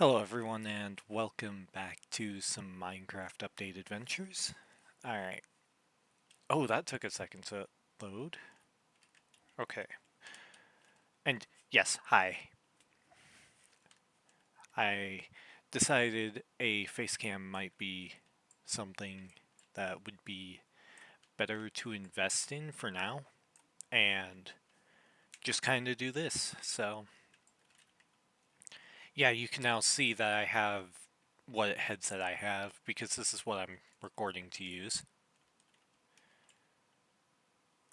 Hello everyone and welcome back to some Minecraft Update Adventures. Alright. Oh, that took a second to load. Okay. And yes, hi. I decided a face cam might be something that would be better to invest in for now and just kind of do this. So, yeah, you can now see that I have what headset I have because this is what I'm recording to use.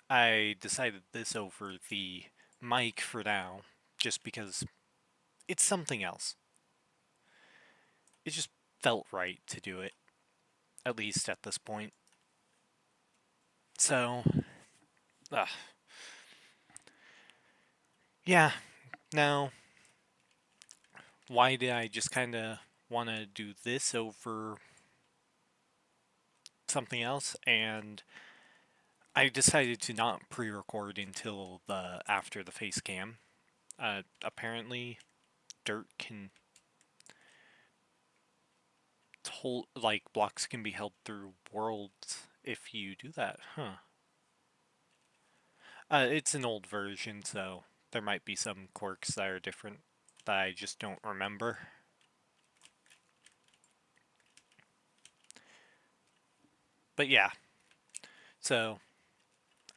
I decided this over the mic for now, just because it's something else. It just felt right to do it, at least at this point. So, uh, yeah, now, why did I just kind of want to do this over something else? And I decided to not pre-record until after the face cam. Apparently, dirt can blocks can be held through worlds if you do that, huh? It's an old version, so there might be some quirks that are different that I just don't remember. But yeah, so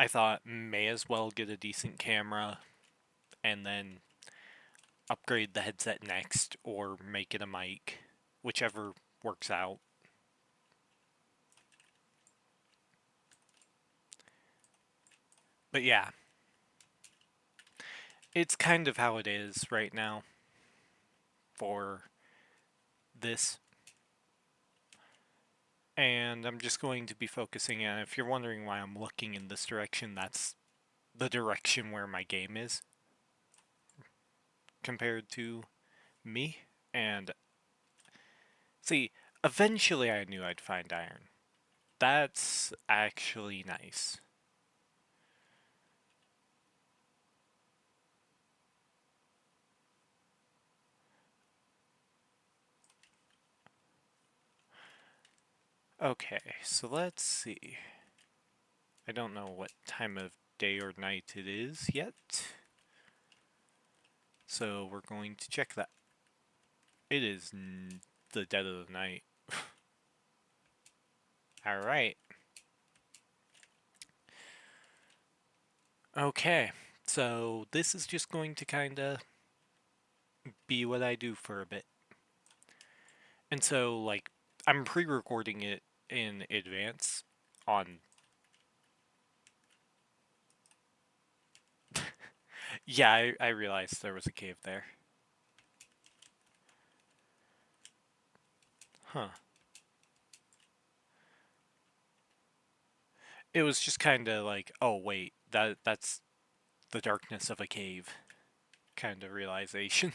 I thought may as well get a decent camera and then upgrade the headset next or make it a mic, whichever works out. But yeah, it's kind of how it is right now for this. And I'm just going to be focusing on, if you're wondering why I'm looking in this direction, that's the direction where my game is compared to me. And see, eventually I knew I'd find iron. That's actually nice. Okay, so let's see. I don't know what time of day or night it is yet. So we're going to check that. It is the dead of the night. Alright. Okay, so this is just going to kinda be what I do for a bit. And so, like, I'm pre-recording it in advance on... Yeah, I realized there was a cave there. Huh. It was just kind of like, oh wait, that's the darkness of a cave kind of realization.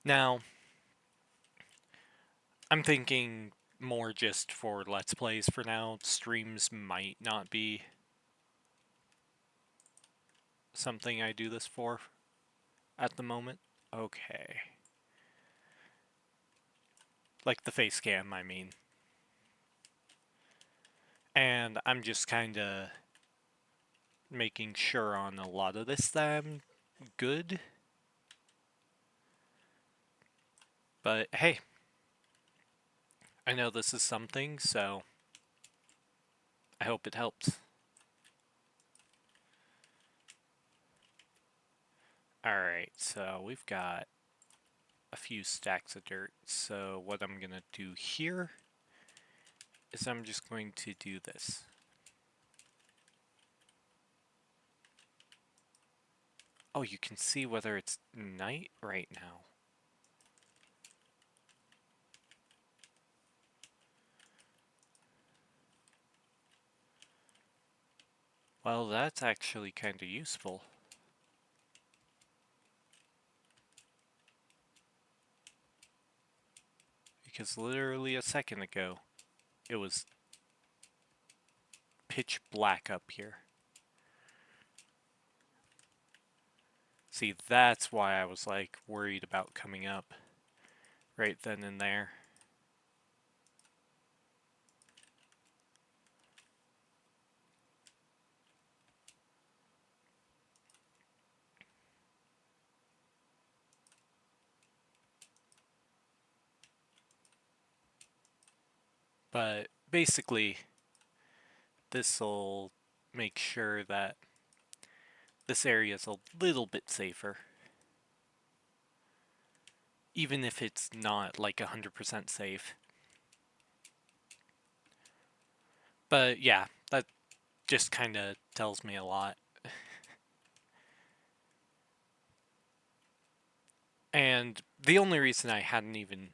Now, I'm thinking more just for Let's Plays for now. Streams might not be something I do this for at the moment. Okay. Like the face cam, I mean. And I'm just kind of making sure on a lot of this that I'm good. But hey, I know this is something, so I hope it helps. Alright, so we've got a few stacks of dirt. So what I'm gonna do here is I'm just going to do this. Oh, you can see whether it's night right now. Well, that's actually kind of useful. Because literally a second ago, it was pitch black up here. See, that's why I was like worried about coming up right then and there. But basically, this'll make sure that this area is a little bit safer. Even if it's not like 100% safe. But yeah, that just kind of tells me a lot. And the only reason I hadn't even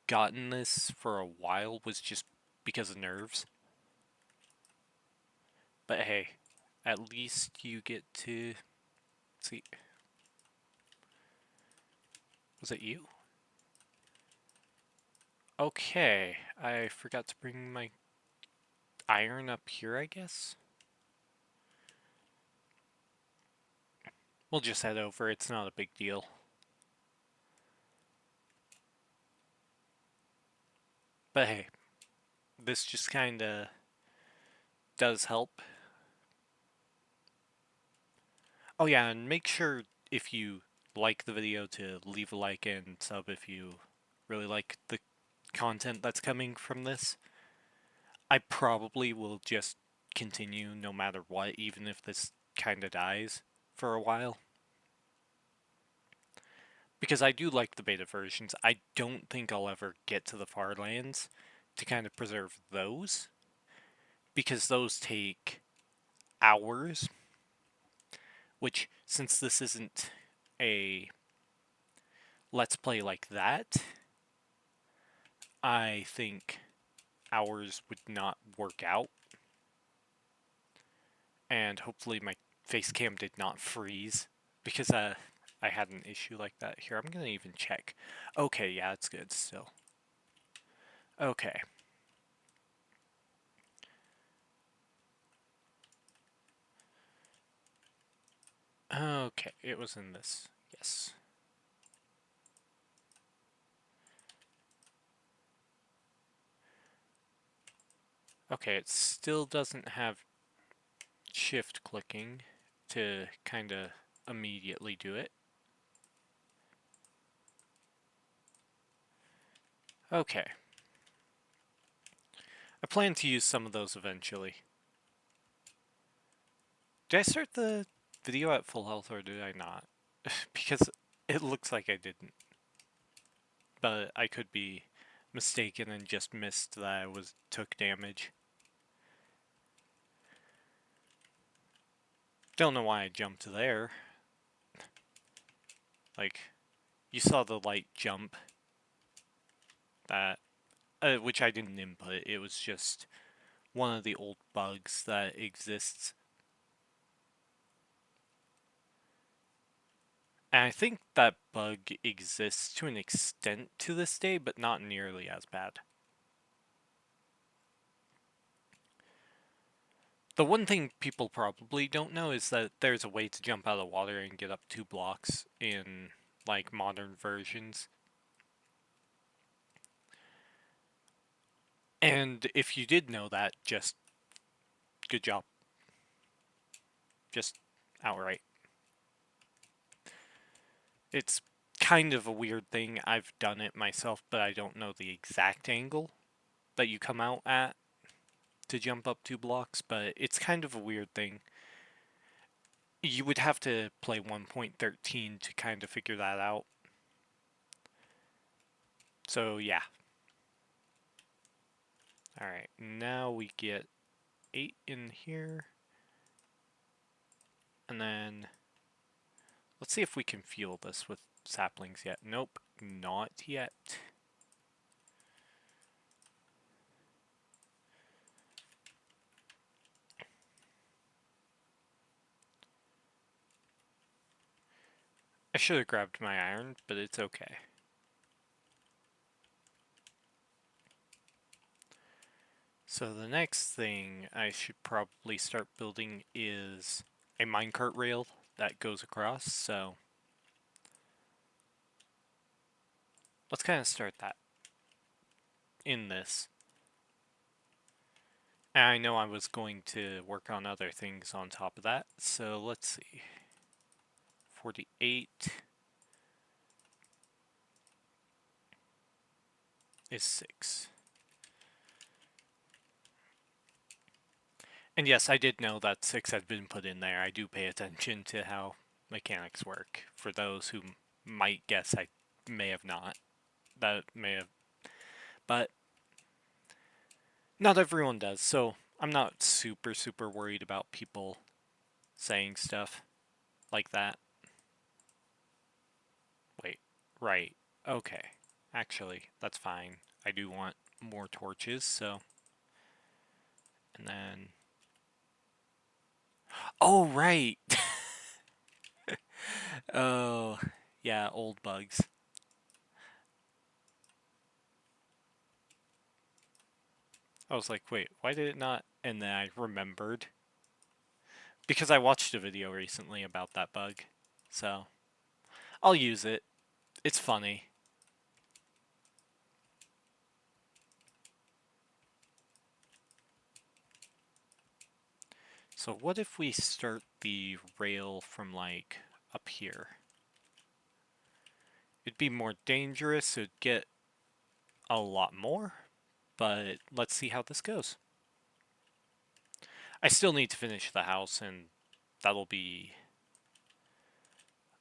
gotten this for a while was just because of nerves. But hey, at least you get to see. Was it you? Okay, I forgot to bring my iron up here, I guess. We'll just head over, it's not a big deal. But hey, this just kinda does help. Oh yeah, and make sure if you like the video to leave a like and sub if you really like the content that's coming from this. I probably will just continue no matter what, even if this kinda dies for a while. Because I do like the beta versions. I don't think I'll ever get to the far lands to kind of preserve those, because those take hours, which, since this isn't a let's play like that, I think hours would not work out. And hopefully my face cam did not freeze, because I had an issue like that. Here, I'm gonna even check. Okay, yeah, it's good still. Okay. Okay, it was in this. Yes. Okay, it still doesn't have shift clicking to kind of immediately do it. Okay. I plan to use some of those eventually. Did I start the video at full health or did I not? Because it looks like I didn't. But I could be mistaken and just missed that I took damage. Don't know why I jumped there. Like, you saw the light jump. That, which I didn't input. It was just one of the old bugs that exists. And I think that bug exists to an extent to this day, but not nearly as bad. The one thing people probably don't know is that there's a way to jump out of the water and get up 2 blocks in, like, modern versions. And if you did know that, just good job. Just outright. It's kind of a weird thing. I've done it myself, but I don't know the exact angle that you come out at to jump up 2 blocks, but it's kind of a weird thing. You would have to play 1.13 to kind of figure that out. So yeah. Alright, now we get 8 in here. And then let's see if we can fuel this with saplings yet. Nope, not yet. I should have grabbed my iron, but it's okay. So the next thing I should probably start building is a minecart rail that goes across, so let's kind of start that in this. And I know I was going to work on other things on top of that, so let's see. 48 is 6. And yes, I did know that 6 had been put in there. I do pay attention to how mechanics work. For those who might guess I may have not. That may have... But not everyone does, so I'm not super worried about people saying stuff like that. Wait, right. Okay. Actually, that's fine. I do want more torches, so... And then... Oh, right! Oh, yeah, old bugs. I was like, wait, why did it not? And then I remembered. Because I watched a video recently about that bug. So, I'll use it. It's funny. So what if we start the rail from, like, up here? It'd be more dangerous, it'd get a lot more, but let's see how this goes. I still need to finish the house, and that'll be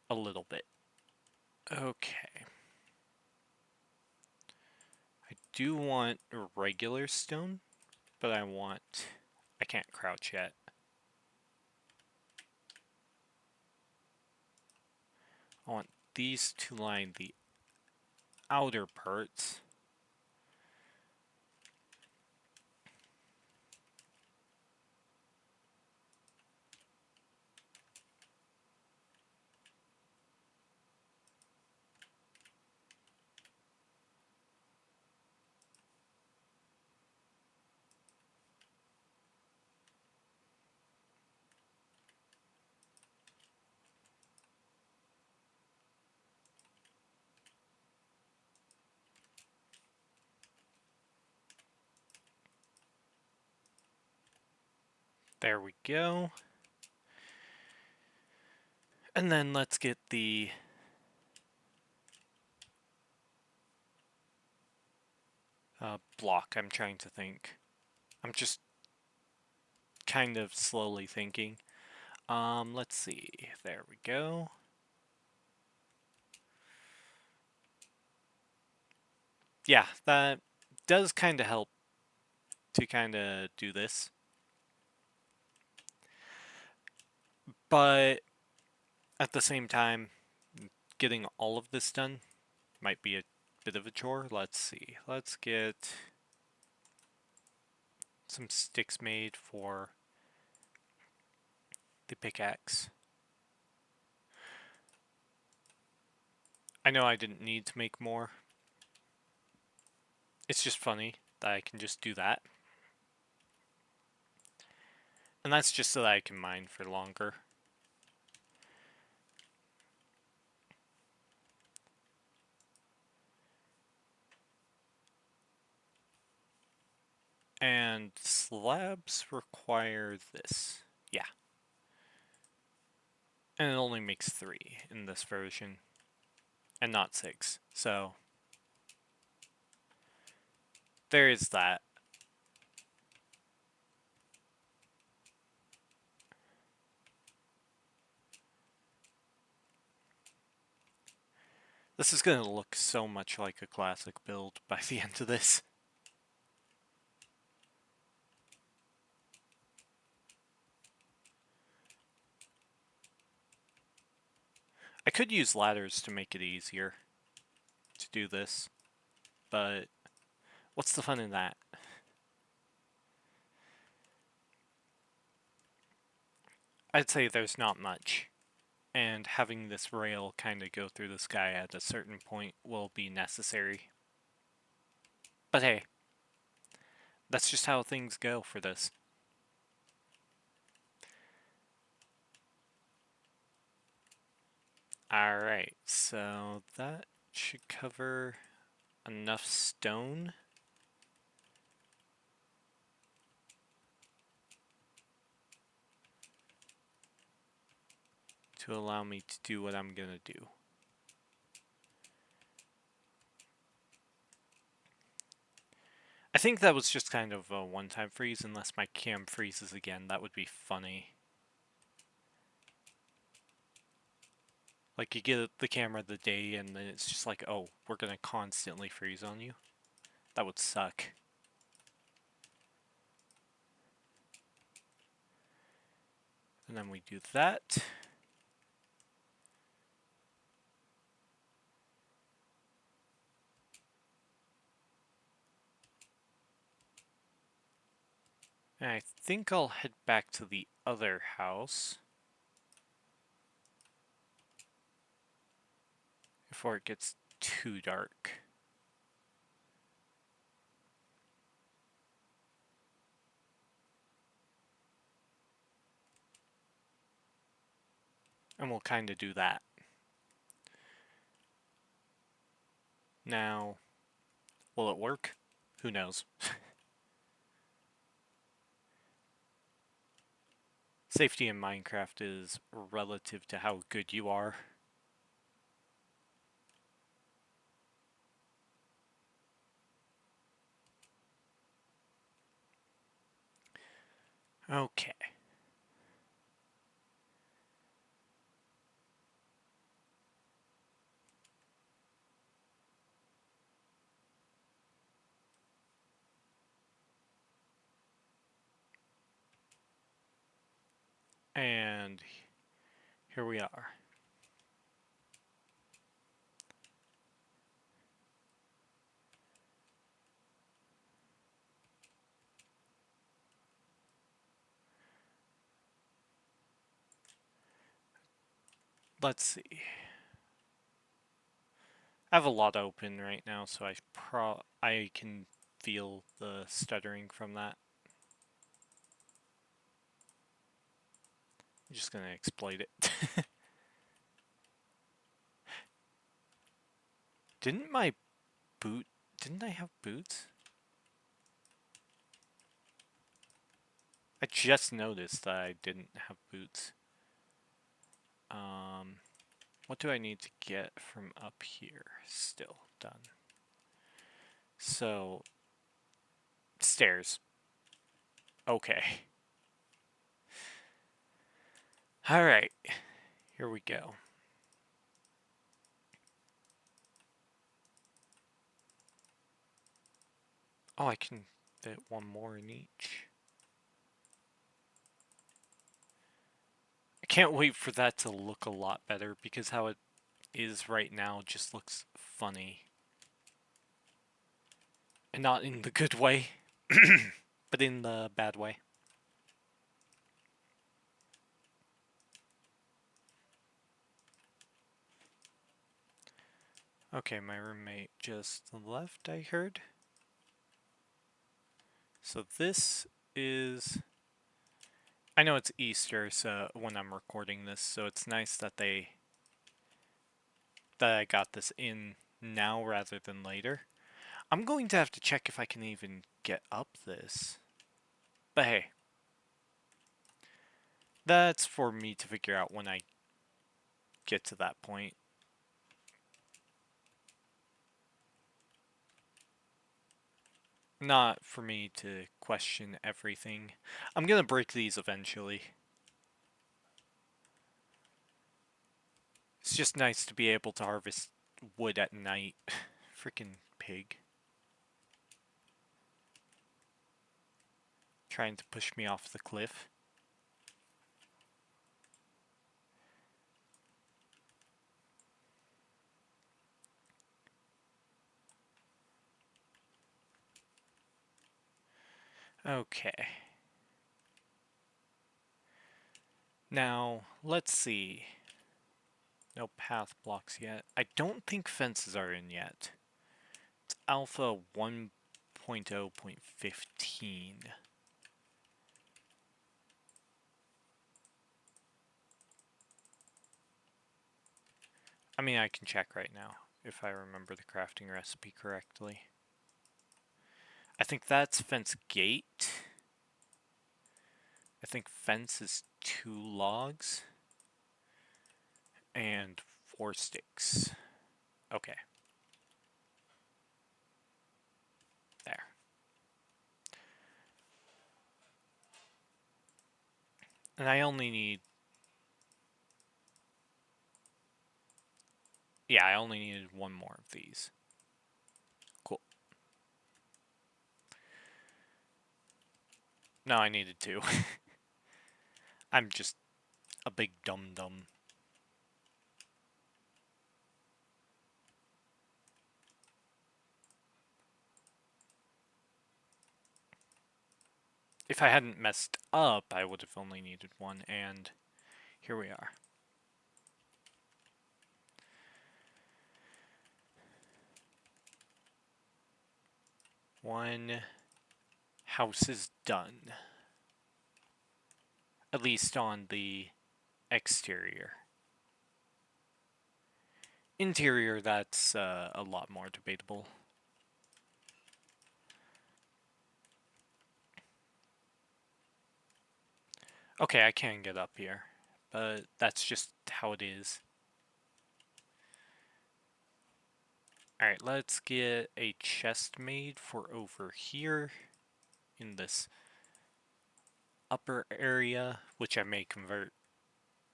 a little bit. Okay. I do want regular stone, but I can't crouch yet. I want these to line the outer parts. There we go. And then let's get the block. I'm trying to think. I'm just kind of slowly thinking. Let's see. There we go. Yeah, that does kind of help to kind of do this. But at the same time, getting all of this done might be a bit of a chore. Let's see. Let's get some sticks made for the pickaxe. I know I didn't need to make more. It's just funny that I can just do that. And that's just so that I can mine for longer. And slabs require this. Yeah. And it only makes 3 in this version. And not 6. So there is that. This is going to look so much like a classic build by the end of this. I could use ladders to make it easier to do this, but what's the fun in that? I'd say there's not much, and having this rail kind of go through the sky at a certain point will be necessary. But hey, that's just how things go for this. Alright, so that should cover enough stone. To allow me to do what I'm gonna do. I think that was just kind of a one-time freeze, unless my cam freezes again. That would be funny. Like, you get the camera the day, and then it's just like, oh, we're gonna constantly freeze on you. That would suck. And then we do that. And I think I'll head back to the other house before it gets too dark. And we'll kind of do that. Now, will it work? Who knows? Safety in Minecraft is relative to how good you are. Okay. And here we are. Let's see. I have a lot open right now, so I can feel the stuttering from that. I'm just gonna exploit it. Didn't I have boots? I just noticed that I didn't have boots. What do I need to get from up here? Still done. So, stairs. Okay. Alright, here we go. Oh, I can fit one more in each. I can't wait for that to look a lot better, because how it is right now just looks funny. And not in the good way, but in the bad way. Okay, my roommate just left, I heard. So this is... I know it's Easter, so when I'm recording this, so it's nice that I got this in now rather than later. I'm going to have to check if I can even get up this. But hey, that's for me to figure out when I get to that point. Not for me to question everything. I'm gonna break these eventually. It's just nice to be able to harvest wood at night. Freaking pig. Trying to push me off the cliff. Okay. Now, let's see. No path blocks yet. I don't think fences are in yet. It's alpha 1.0.15. mean, I can check right now if I remember the crafting recipe correctly. I think that's fence gate. I think fence is 2 logs and 4 sticks. Okay. There. And I only need... Yeah, I only needed 1 more of these. Cool. No, I needed 2. I'm just a big dum-dum. If I hadn't messed up, I would have only needed 1, and here we are. One house is done. At least on the exterior. Interior, that's a lot more debatable. Okay, I can get up here, but that's just how it is. Alright, let's get a chest made for over here in this upper area, which I may convert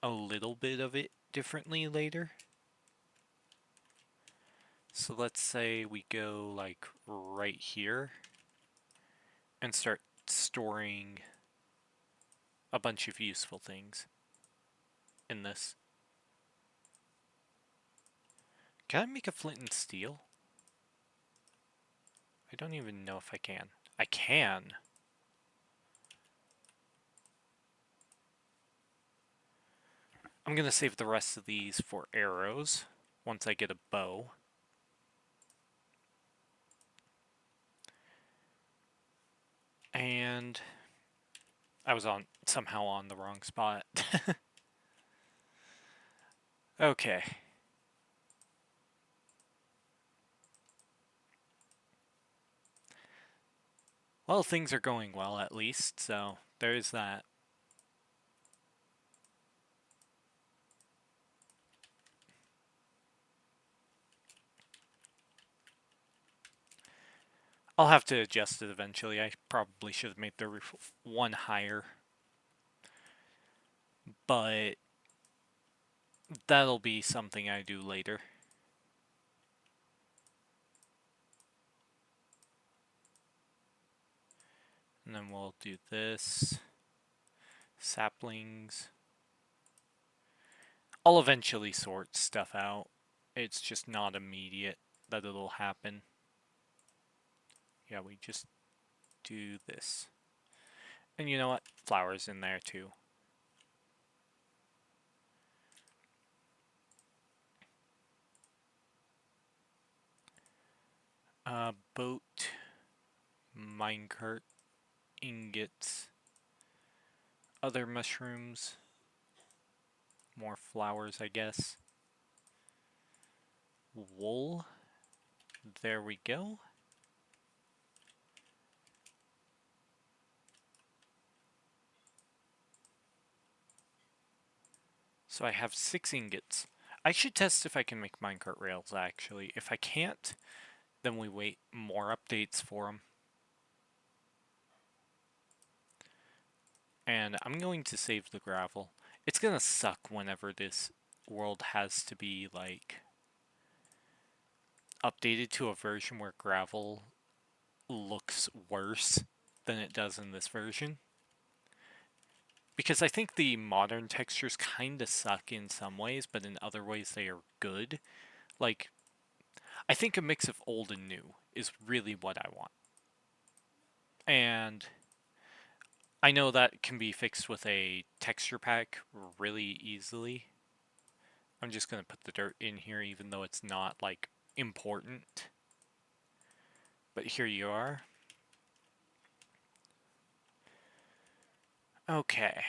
a little bit of it differently later. So let's say we go like right here and start storing a bunch of useful things in this. Can I make a flint and steel? I don't even know if I can. I can. I'm gonna save the rest of these for arrows once I get a bow. And I was somehow on the wrong spot. Okay. Well, things are going well at least, so there's that. I'll have to adjust it eventually. I probably should have made the roof 1 higher. But that'll be something I do later. And then we'll do this. Saplings. I'll eventually sort stuff out. It's just not immediate that it'll happen. Yeah, we just do this. And you know what? Flowers in there too. Boat, minecart, ingots, other mushrooms, more flowers, I guess. Wool. There we go. So I have 6 ingots. I should test if I can make minecart rails, actually. If I can't, then we wait more updates for them. And I'm going to save the gravel. It's gonna suck whenever this world has to be, like, updated to a version where gravel looks worse than it does in this version. Because I think the modern textures kinda suck in some ways, but in other ways they are good. Like, I think a mix of old and new is really what I want. And I know that can be fixed with a texture pack really easily. I'm just going to put the dirt in here even though it's not, like, important. But here you are. Okay.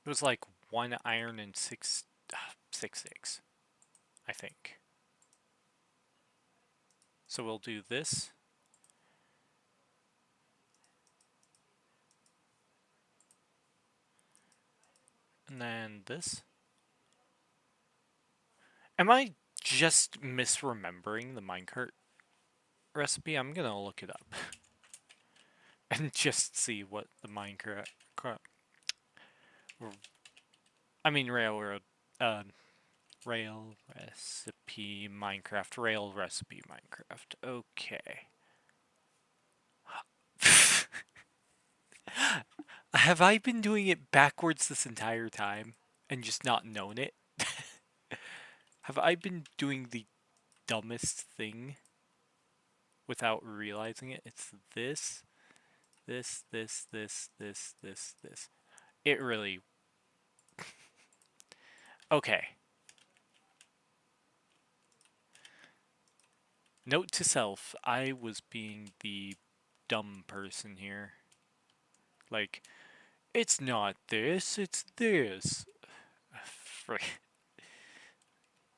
It was like 1 iron and 6... 6 sticks, I think. So we'll do this. And then this. Am I just misremembering the minecart recipe? I'm gonna look it up and just see what the minecart, I mean railroad, uh, rail recipe Minecraft, rail recipe Minecraft. Okay. Have I been doing it backwards this entire time and just not known it? Have I been doing the dumbest thing without realizing it? It's this. It really. Okay. Note to self, I was being the dumb person here. Like, it's not this, it's this.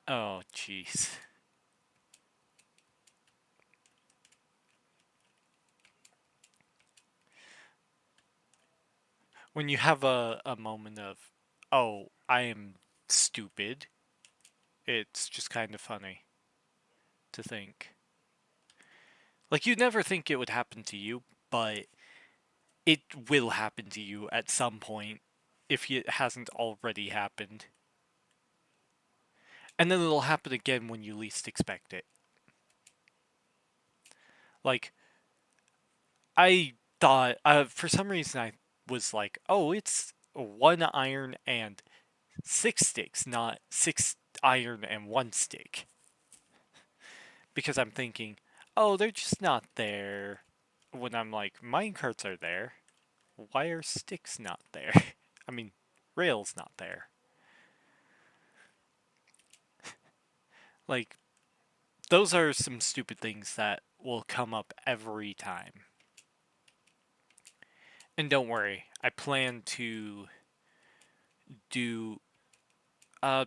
Oh, jeez. When you have a moment of, oh, I am stupid, it's just kind of funny to think. Like, you'd never think it would happen to you, but it will happen to you at some point if it hasn't already happened. And then it'll happen again when you least expect it. Like, I thought, for some reason, I was like, oh, it's 1 iron and 6 sticks, not 6 iron and 1 stick. Because I'm thinking, oh, they're just not there. When I'm like, minecarts are there. Why are sticks not there? I mean, rails not there. Like, those are some stupid things that will come up every time. And don't worry, I plan to do. Uh,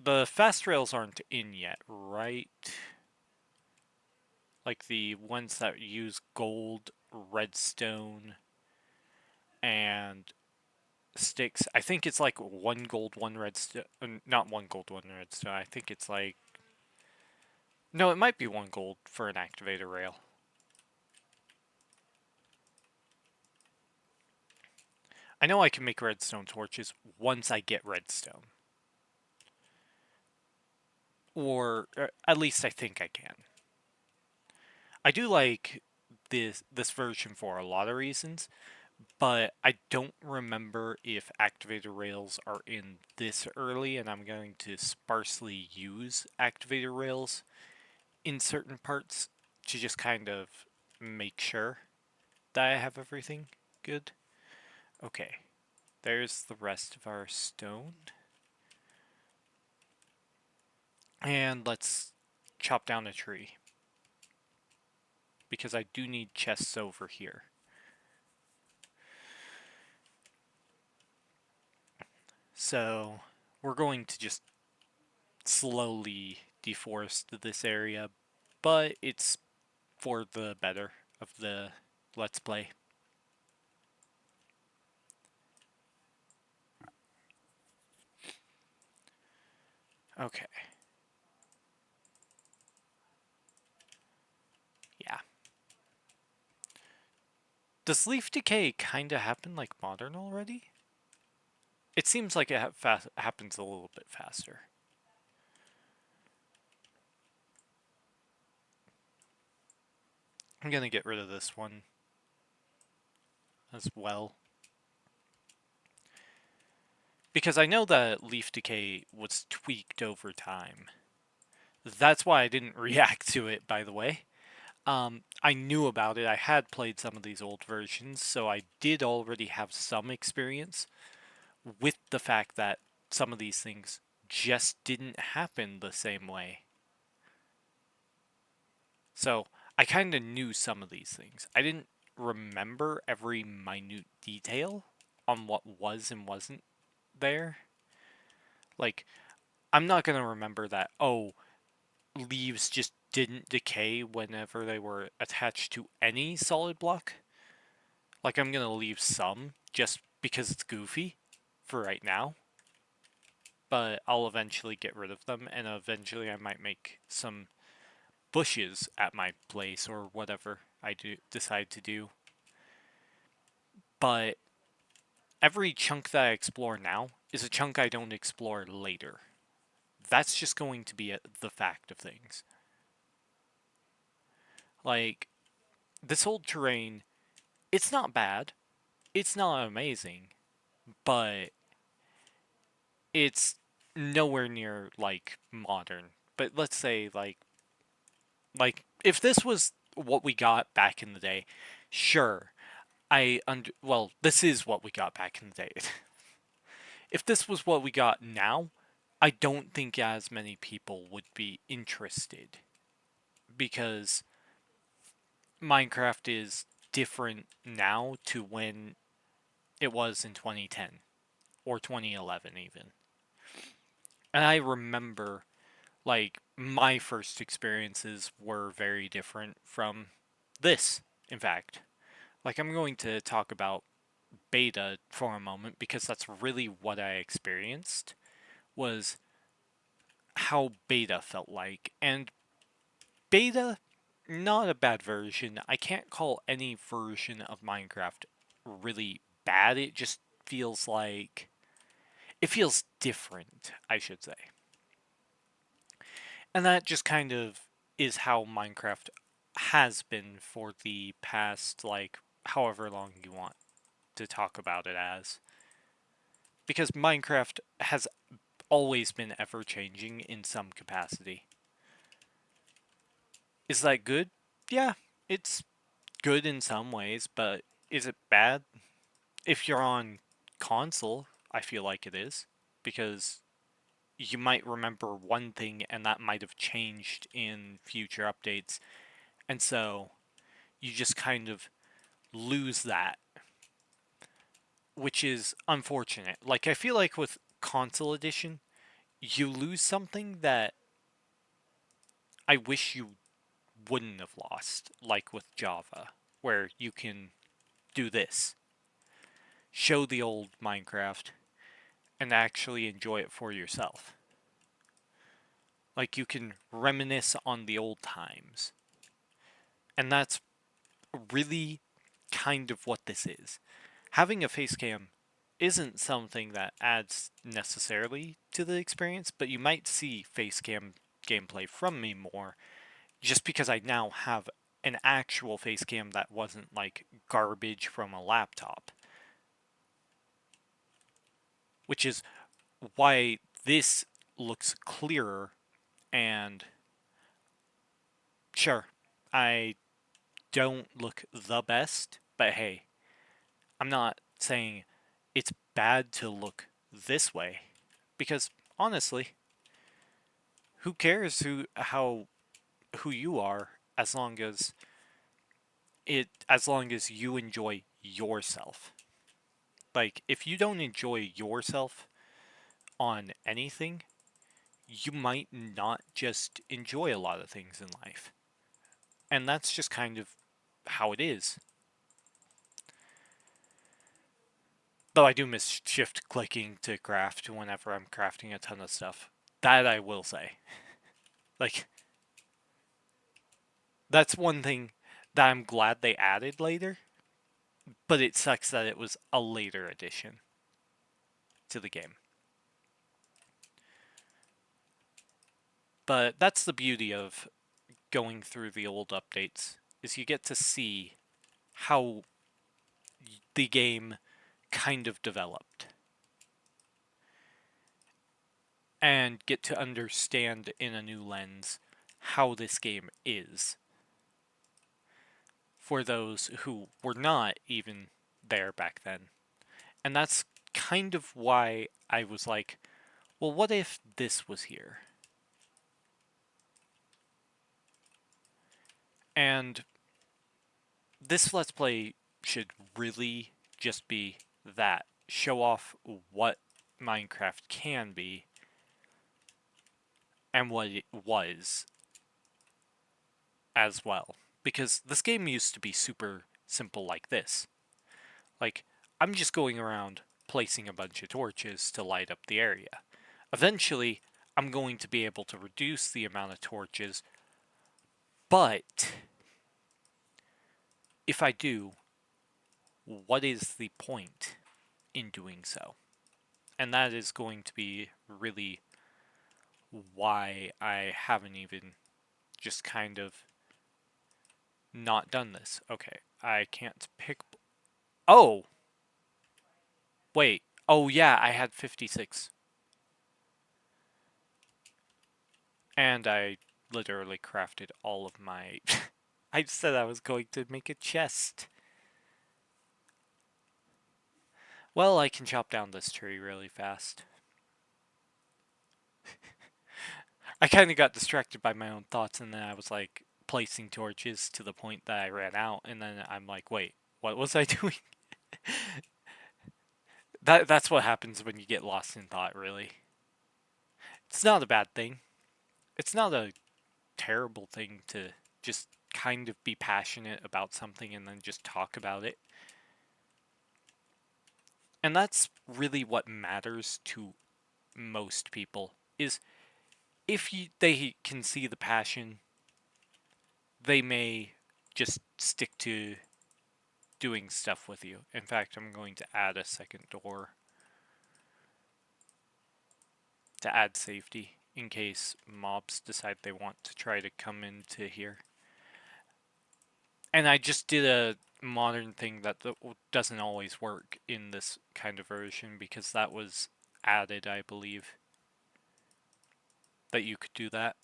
the fast rails aren't in yet, right? Like the ones that use gold, redstone, and sticks. I think it's like 1 gold, 1 redstone. Not 1 gold, 1 redstone. I think it's like. No, it might be 1 gold for an activator rail. I know I can make redstone torches once I get redstone. Or at least I think I can. I do like this version for a lot of reasons, but I don't remember if activator rails are in this early, and I'm going to sparsely use activator rails in certain parts to just kind of make sure that I have everything good. Okay, there's the rest of our stone. And let's chop down a tree. Because I do need chests over here. So, we're going to just slowly deforest this area, but it's for the better of the Let's Play. Okay. Yeah. Does leaf decay kinda happen like modern already? It seems like it happens a little bit faster. I'm gonna get rid of this one as well. Because I know that leaf decay was tweaked over time. That's why I didn't react to it, by the way. I knew about it. I had played some of these old versions, so I did already have some experience with the fact that some of these things just didn't happen the same way. So I kind of knew some of these things. I didn't remember every minute detail on what was and wasn't there, Like, I'm not gonna remember that, oh, leaves just didn't decay whenever they were attached to any solid block. Like, I'm gonna leave some just because it's goofy for right now, but I'll eventually get rid of them, and eventually I might make some bushes at my place or whatever I do decide to do. But every chunk that I explore now is a chunk I don't explore later. That's just going to be the fact of things. Like, this old terrain, it's not bad. It's not amazing, but it's nowhere near like modern. But let's say like if this was what we got back in the day, sure. Well, this is what we got back in the day. If this was what we got now, I don't think as many people would be interested because Minecraft is different now to when it was in 2010 or 2011 even. And I remember like my first experiences were very different from this, in fact. Like I'm going to talk about beta for a moment because that's really what I experienced was how beta felt like. And beta, not a bad version. I can't call any version of Minecraft really bad. It just feels like it feels different, I should say. And that just kind of is how Minecraft has been for the past like however long you want to talk about it as. Because Minecraft has always been ever changing in some capacity. Is that good? Yeah, it's good in some ways, but is it bad? If you're on console, I feel like it is. Because you might remember one thing and that might have changed in future updates. And so you just kind of lose that, which is unfortunate. Like, I feel like with console edition, you lose something that I wish you wouldn't have lost, like with Java, where you can do this, show the old Minecraft, and actually enjoy it for yourself. Like you can reminisce on the old times. And that's really kind of what this is. Having a face cam isn't something that adds necessarily to the experience, but you might see face cam gameplay from me more just because I now have an actual face cam that wasn't like garbage from a laptop. Which is why this looks clearer and sure, I don't look the best, but hey, I'm not saying it's bad to look this way because honestly, who cares who you are as long as you enjoy yourself. Like if you don't enjoy yourself on anything, you might not just enjoy a lot of things in life. And that's just kind of how it is. Though I do miss shift clicking to craft whenever I'm crafting a ton of stuff. That I will say. Like, that's one thing that I'm glad they added later, but it sucks that it was a later addition to the game. But that's the beauty of going through the old updates, is you get to see how the game kind of developed. And get to understand in a new lens how this game is. For those who were not even there back then. And that's kind of why I was like, well, what if this was here? And this Let's Play should really just be that. Show off what Minecraft can be, and what it was as well. Because this game used to be super simple like this. Like, I'm just going around placing a bunch of torches to light up the area. Eventually, I'm going to be able to reduce the amount of torches, but if I do, what is the point in doing so? And that is going to be really why I haven't even just kind of not done this. Okay, I can't pick. Oh! Wait. Oh, yeah, I had 56. And I literally crafted all of my. I said I was going to make a chest. Well, I can chop down this tree really fast. I kind of got distracted by my own thoughts, and then I was like placing torches to the point that I ran out, and then I'm like, wait, what was I doing? That's what happens when you get lost in thought, really. It's not a bad thing. It's not a terrible thing to just kind of be passionate about something and then just talk about it. And that's really what matters to most people is if they can see the passion, they may just stick to doing stuff with you. In fact, I'm going to add a second door to add safety in case mobs decide they want to try to come into here. And I just did a modern thing that doesn't always work in this kind of version because that was added, I believe, that you could do that.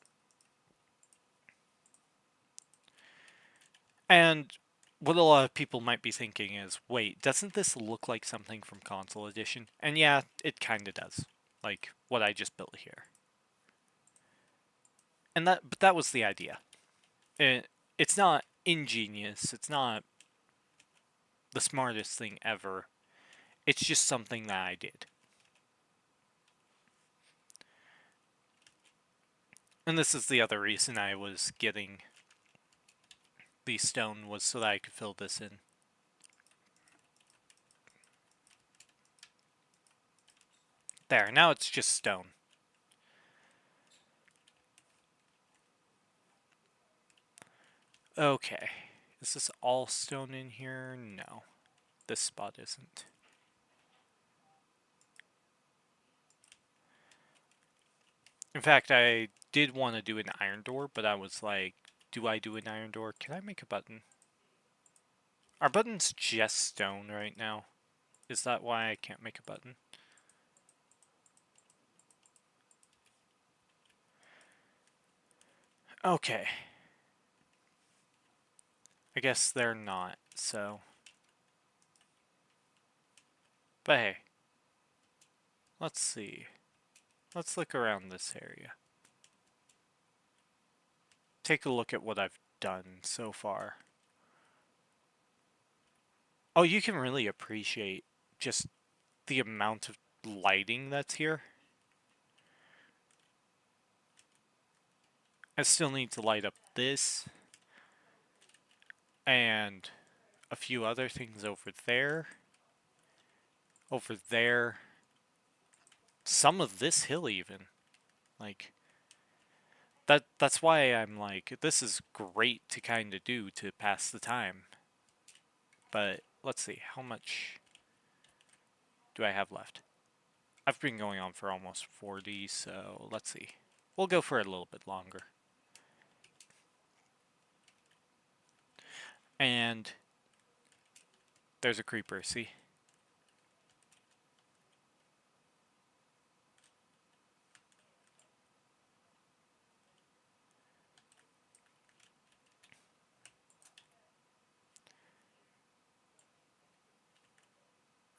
And what a lot of people might be thinking is, wait, doesn't this look like something from Console Edition? And yeah, it kind of does. Like what I just built here. And but that was the idea. It's not ingenious. It's not the smartest thing ever. It's just something that I did. And this is the other reason I was getting the stone was so that I could fill this in. There, now it's just stone. Okay. Is this all stone in here? No. This spot isn't. In fact, I did want to do an iron door, but I was like, do I do an iron door? Can I make a button? Our button's just stone right now. Is that why I can't make a button? Okay. I guess they're not, so. But hey. Let's see. Let's look around this area. Take a look at what I've done so far. Oh, you can really appreciate just the amount of lighting that's here. I still need to light up this and a few other things over there. Over there. Some of this hill even. Like that's why I'm like this is great to kind of do to pass the time. But let's see, how much do I have left? I've been going on for almost 40, so let's see. We'll go for a little bit longer. And there's a creeper, see?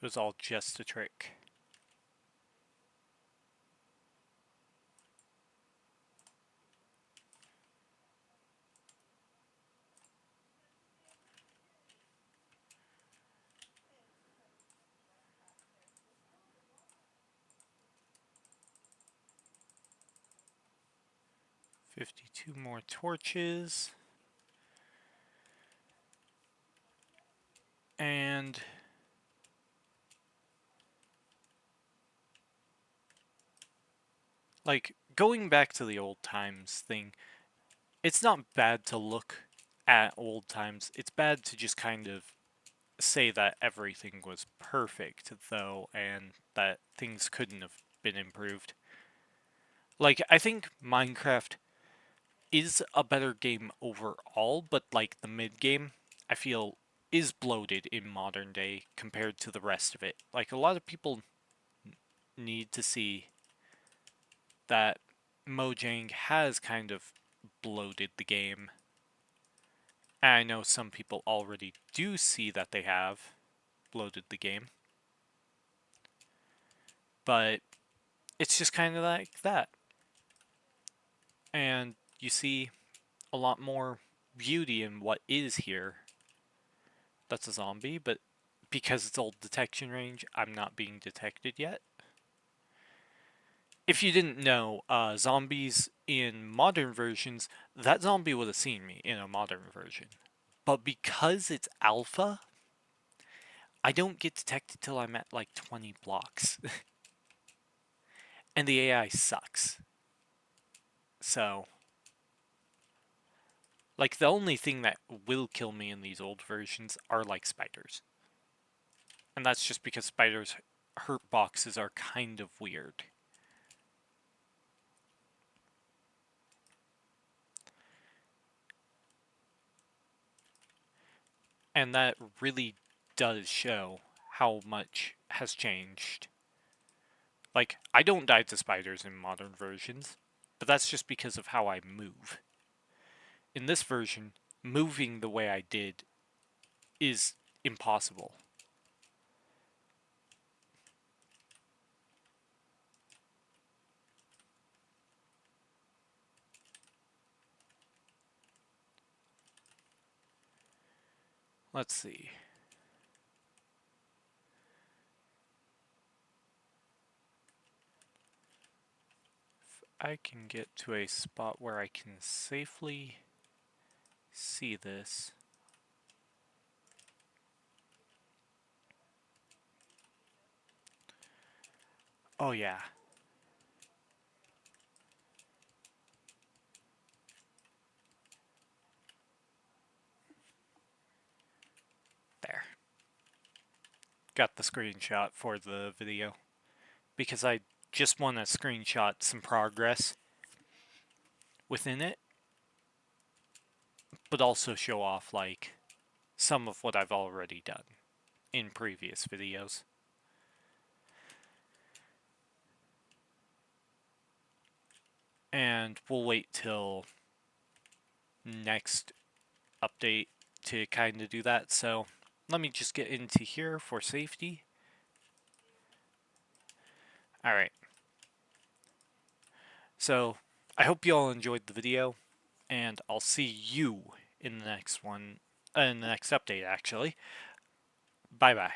It was all just a trick. 52 more torches. And like going back to the old times thing, it's not bad to look at old times. It's bad to just kind of say that everything was perfect though and that things couldn't have been improved. Like I think Minecraft is a better game overall, but like the mid game, I feel is bloated in modern day compared to the rest of it. Like a lot of people need to see that Mojang has kind of bloated the game. And I know some people already do see that they have bloated the game. But it's just kind of like that. And you see a lot more beauty in what is here. That's a zombie, but because it's old detection range, I'm not being detected yet. If you didn't know, zombies in modern versions, that zombie would have seen me in a modern version. But because it's alpha, I don't get detected till I'm at like 20 blocks. And the AI sucks. So, like, the only thing that will kill me in these old versions are like spiders. And that's just because spiders' hurt boxes are kind of weird. And that really does show how much has changed. Like, I don't die to spiders in modern versions, but that's just because of how I move. In this version, moving the way I did is impossible. Let's see. If I can get to a spot where I can safely see this. Oh yeah. There. Got the screenshot for the video. Because I just want to screenshot some progress within it, but also show off like some of what I've already done in previous videos. And we'll wait till next update to kind of do that. So let me just get into here for safety. All right. So I hope you all enjoyed the video, and I'll see you in the next one, in the next update actually. Bye bye.